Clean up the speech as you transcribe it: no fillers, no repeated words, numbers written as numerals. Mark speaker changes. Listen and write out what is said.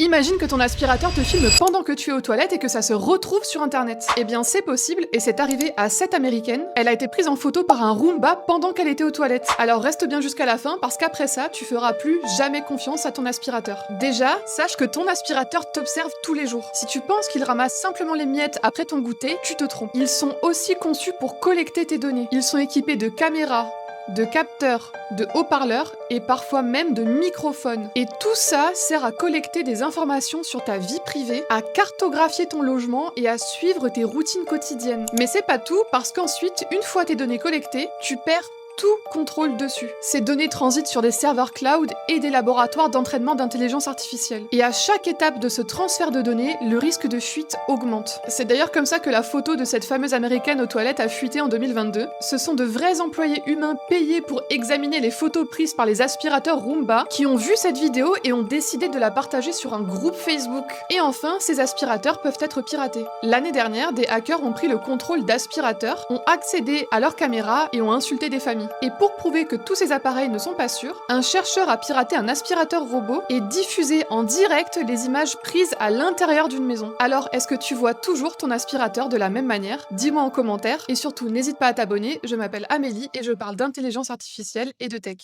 Speaker 1: Imagine que ton aspirateur te filme pendant que tu es aux toilettes et que ça se retrouve sur internet. Eh bien c'est possible et c'est arrivé à cette américaine. Elle a été prise en photo par un Roomba pendant qu'elle était aux toilettes. Alors reste bien jusqu'à la fin parce qu'après ça, tu feras plus jamais confiance à ton aspirateur. Déjà, sache que ton aspirateur t'observe tous les jours. Si tu penses qu'il ramasse simplement les miettes après ton goûter, tu te trompes. Ils sont aussi conçus pour collecter tes données. Ils sont équipés de caméras, de capteurs, de haut-parleurs et parfois même de microphones. Et tout ça sert à collecter des informations sur ta vie privée, à cartographier ton logement et à suivre tes routines quotidiennes. Mais c'est pas tout parce qu'ensuite, une fois tes données collectées, tu perds tout contrôle dessus. Ces données transitent sur des serveurs cloud et des laboratoires d'entraînement d'intelligence artificielle. Et à chaque étape de ce transfert de données, le risque de fuite augmente. C'est d'ailleurs comme ça que la photo de cette fameuse américaine aux toilettes a fuité en 2022. Ce sont de vrais employés humains payés pour examiner les photos prises par les aspirateurs Roomba qui ont vu cette vidéo et ont décidé de la partager sur un groupe Facebook. Et enfin, ces aspirateurs peuvent être piratés. L'année dernière, des hackers ont pris le contrôle d'aspirateurs, ont accédé à leurs caméras et ont insulté des familles. Et pour prouver que tous ces appareils ne sont pas sûrs, un chercheur a piraté un aspirateur robot et diffusé en direct les images prises à l'intérieur d'une maison. Alors, est-ce que tu vois toujours ton aspirateur de la même manière? Dis-moi en commentaire et surtout n'hésite pas à t'abonner, je m'appelle Amélie et je parle d'intelligence artificielle et de tech.